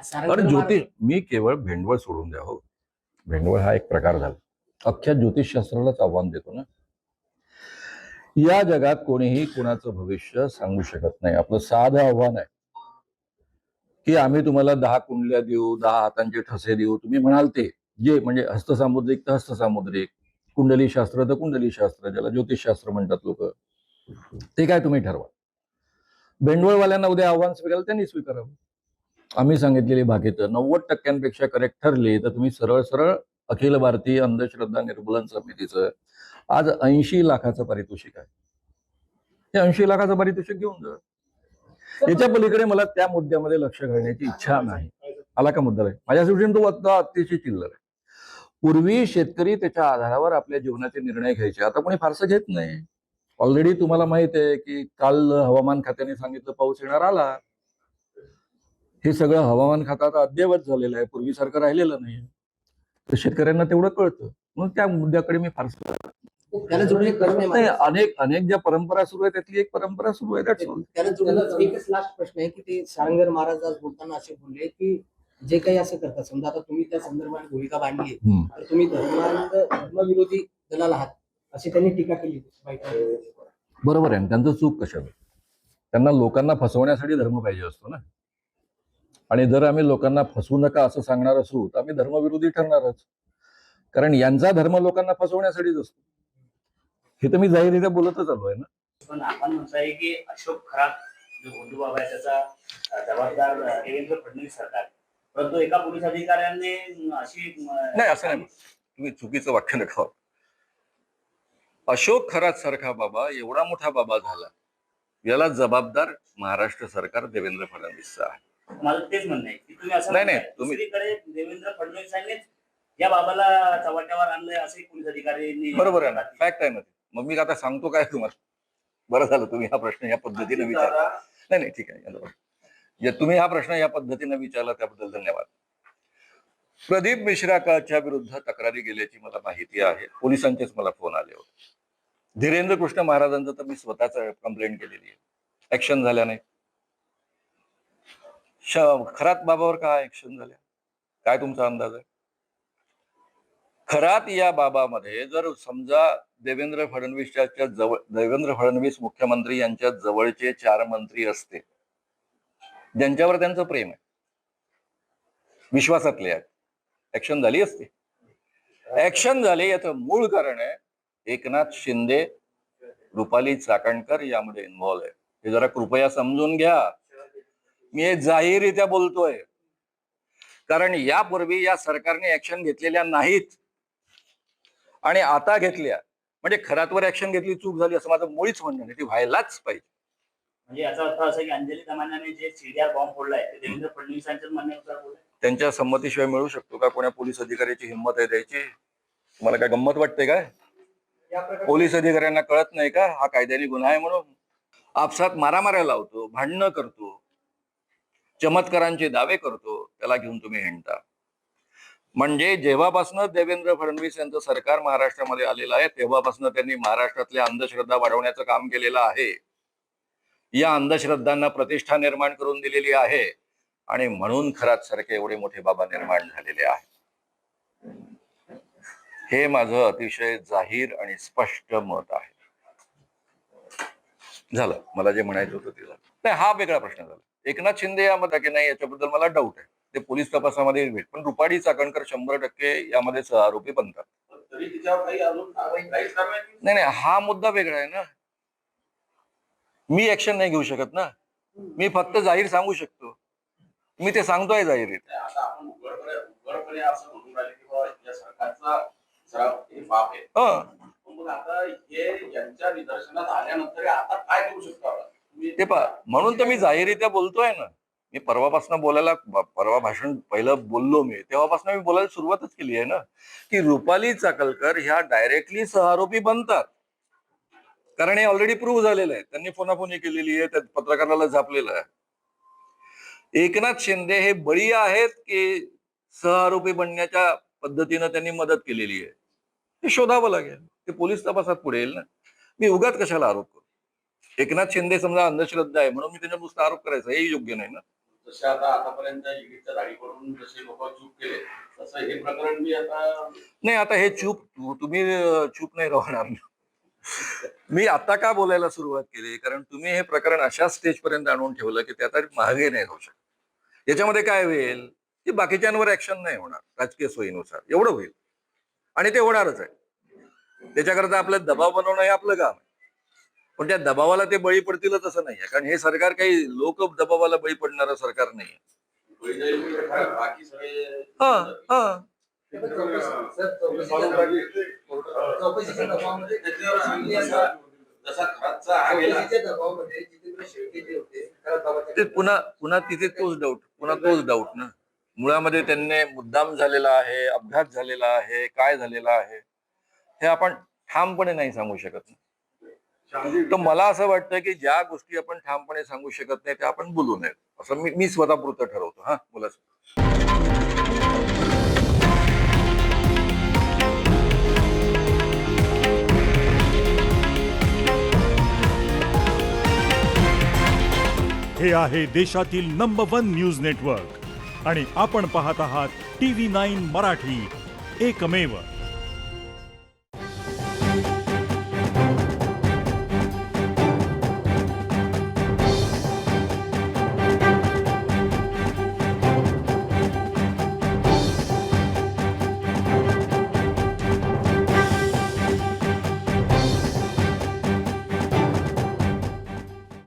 कारण ज्योतिष मी केवळ भेंडवळ सोडून द्या हो. भेंडवळ हा एक प्रकार झाला. अख्ख्या ज्योतिषशास्त्रालाच आव्हान देतो ना. या जगात कोणीही कुणाचं भविष्य सांगू शकत नाही. आपलं साधं आव्हान आहे की आम्ही तुम्हाला 10 कुंडल्या देऊ, 10 हातांचे ठसे देऊ. तुम्ही म्हणाल ते जे म्हणजे हस्तसामुद्रिक तर हस्तसामुद्रिक, कुंडली शास्त्र तर कुंडली शास्त्र, ज्याला ज्योतिषशास्त्र म्हणतात लोक, ते काय तुम्ही ठरवा. भेंडवळवाल्यांना उद्या आव्हान स्वीकाराल त्यांनी स्वीकारावं. आम्ही सांगितलेली भाकीतं 90% करेक्ट ठरली तर तुम्ही सरळ सरळ अखिल भारतीय अंधश्रद्धा निर्मूलन समितीचं आज 80 लाखाचं पारितोषिक आहे. हे 80 लाखाचं पारितोषिक घेऊन जा. याच्या पलीकडे मला त्या मुद्द्यामध्ये लक्ष घालण्याची इच्छा नाही. आला का मुद्दा आहे माझ्या दृष्टीने तो अतिशय चिल्लर आहे. पूर्वी शेतकरी त्याच्या आधारावर आपल्या जीवनाचे निर्णय घ्यायचे, आता कोणी फारसं घेत नाही. ऑलरेडी तुम्हाला माहित आहे की काल हवामान खात्याने सांगितलं पाऊस येणार आला. हे सगळं हवामान खात्यात अद्ययावत झालेलं आहे, पूर्वीसारखं राहिलेलं नाही. तर शेतकऱ्यांना तेवढं कळतं, म्हणून त्या मुद्द्याकडे मी फारसं त्याला जोडून एक प्रश्न आहे. अनेक ज्या परंपरा सुरू आहे त्यातली एक परंपरा सुरू आहे. त्याला जोडून एकच लास्ट प्रश्न आहे की ते सारंगर महाराज आज बोलताना असे बोलले की जे काही असं करतात, समजा आता तुम्ही त्या संदर्भात भूमिका मांडली तर तुम्ही धर्मविरोधी दलाल आहात अशी त्यांनी टीका केली. बरोबर आहे, त्यांचं चूक कशाला. त्यांना लोकांना फसवण्यासाठी धर्म पाहिजे असतो ना. आणि जर आम्ही लोकांना फसवू नका असं सांगणार असू तर आम्ही धर्मविरोधी ठरणारच, कारण यांचा धर्म लोकांना फसवण्यासाठीच असतो. हे तर मी जाहीररित्या बोलतच आलो आहे ना. पण आपण म्हणताय की अशोक खरात जो भोंदू बाबा आहे त्याचा जबाबदार देवेंद्र फडणवीस सरकार, परंतु एका पोलीस अधिकाऱ्याने अशी नाही, असं नाही, तुम्ही चुकीचं वाक्य नका. अशोक खरात सारखा बाबा एवढा मोठा बाबा झाला, याला जबाबदार महाराष्ट्र सरकार देवेंद्र फडणवीसचा आहे. माझं तेच म्हणणं आहे की तुम्ही असं नाही तुम्ही देवेंद्र फडणवीसांनीच या बाबाला चव्हाट्यावर आणलंय असे पोलीस अधिकारी. बरोबर आहे ना, फॅक्ट आहे ना. मग मी आता सांगतो काय तुम्हाला. बरं झालं तुम्ही हा प्रश्न या पद्धतीने विचारला. नाही ठीक आहे, तुम्ही हा प्रश्न या पद्धतीने विचारला त्याबद्दल धन्यवाद. प्रदीप मिश्राच्या विरुद्ध तक्रारी गेल्याची मला माहिती आहे. पोलिसांचेच मला फोन आले होते. धीरेंद्र कृष्ण महाराजांचं तर मी स्वतःच कंप्लेंट केलेली आहे, ऍक्शन झाल्या नाही. खरात बाबावर काय ऍक्शन झाल्या, काय तुमचा अंदाज आहे? खरात या बाबामध्ये जर समजा देवेंद्र फडणवीस मुख्यमंत्री यांच्या जवळचे 4 मंत्री असते ज्यांच्यावर त्यांचं प्रेम आहे, विश्वासातले आहेत, ऍक्शन झाली असती. ऍक्शन झाले याचं मूळ कारण आहे एकनाथ शिंदे, रुपाली चाकणकर यामध्ये इन्व्हॉल्व आहे. हे जरा कृपया समजून घ्या. मी हे जाहीररित्या बोलतोय, कारण यापूर्वी या सरकारने ऍक्शन घेतलेल्या नाहीत आणि आता घेतल्या. म्हणजे खरातवर ऍक्शन घेतली चूक झाली असं माझं मुळीच म्हणणं नाही, ती व्हायलाच पाहिजे. म्हणजे याचा अर्थ असा की अंजली दमानियाने जे सीडीआर बॉम्ब फोडलाय ते देवेंद्र फडणवीसांच्याच म्हणण्यानुसार बोलले. त्यांच्या संमतीशिवाय मिळू शकतो का कोण्या पोलीस अधिकाऱ्याची हिंमत आहे द्यायची? तुम्हाला काय गंमत वाटते काय? पोलीस अधिकाऱ्यांना कळत नाही का हा कायद्याने गुन्हा आहे म्हणून? आपसात मारामाऱ्या लावतो, भांडणं करतो, चमत्कारांचे दावे करतो, त्याला घेऊन तुम्ही हिंडता. म्हणजे जेव्हापासून देवेंद्र फडणवीस यांचं सरकार महाराष्ट्रामध्ये आलेलं आहे तेव्हापासून त्यांनी महाराष्ट्रातल्या अंधश्रद्धा वाढवण्याचं काम केलेलं आहे. या अंधश्रद्धांना प्रतिष्ठा निर्माण करून दिलेली आहे आणि म्हणून खरात सारखे एवढे मोठे बाबा निर्माण झालेले आहे. हे माझं अतिशय जाहीर आणि स्पष्ट मत आहे. झालं, मला जे म्हणायचं होतं ते झालं. नाही, हा वेगळा प्रश्न झाला. एकनाथ शिंदे यामध्ये की नाही याच्याबद्दल मला डाऊट आहे, ते पोलीस तपासामध्ये येईल. पण रुपाली चाकणकर 100% यामध्ये सहआरोपी बनतात. नाही, हा मुद्दा वेगळा आहे ना. मी ऍक्शन नाही घेऊ शकत ना, मी फक्त जाहीर सांगू शकतो. मी ते सांगतोय जाहीर. ते पहा, म्हणून तर मी जाहीररित्या बोलतोय ना. मी परवापासून परवा भाषण पहिलं बोललो मी, तेव्हापासून मी बोलायला सुरुवातच केली आहे ना की रुपाली चाकणकर ह्या डायरेक्टली सहआरोपी बनतात, कारण हे ऑलरेडी प्रूव्ह झालेलं आहे. त्यांनी फोनाफोनी केलेली आहे, त्या पत्रकाराला झापलेलं आहे. एकनाथ शिंदे हे बळी आहेत की सहआरोपी बनण्याच्या पद्धतीनं त्यांनी मदत केलेली आहे, हे शोधावं लागेल. ते पोलीस तपासात पुढे येईल ना. मी उगाच कशाला आरोप करू? एकनाथ शिंदे समजा अंधश्रद्धा आहे म्हणून मी त्यांच्यावर नुसता आरोप करायचा, हे योग्य नाही ना. जसे आता आतापर्यंत ईडीच्या धाडीकडून जसे लोक चूक केले तसं हे प्रकरण मी आता नाही, आता हे तुम्ही चूप नाही राहणार. मी आता का बोलायला सुरुवात केली, कारण तुम्ही हे प्रकरण अशा स्टेज पर्यंत आणून ठेवलं की ते आता मागे नाही राहू शकत. याच्यामध्ये काय होईल की बाकीच्यांवर ऍक्शन नाही होणार राजकीय सोयीनुसार, एवढं होईल आणि ते होणारच आहे. त्याच्याकरता आपलं दबाव बनवणं हे आपलं काम आहे. पण त्या दबावाला ते बळी पडतीलच असं नाहीये, कारण हे सरकार काही लोक दबावाला बळी पडणारं सरकार नाहीये. बाकी सगळे हा हा चौकशीच्या दबावामध्ये जसा खराबचा हा गेला चौकशीच्या दबावामध्ये जितेंद्र शेळके जे होते खराब दाबाच्या- ते पुन्हा तिथे तोच डाऊट ना. मुळामध्ये त्यांनी मुद्दाम झालेला आहे, अपघात झालेला आहे, काय झालेला आहे हे आपण ठामपणे नाही सांगू शकत. तर मला असं वाटतं की ज्या गोष्टी आपण ठामपणे सांगू शकत नाही त्या आपण बोलू नये, असं मी स्वतःपुरतं ठरवतो. हा बोला. हे आहे देशातील नंबर 1 न्यूज नेटवर्क आणि आपण पाहत आहात TV9 मराठी, एकमेव.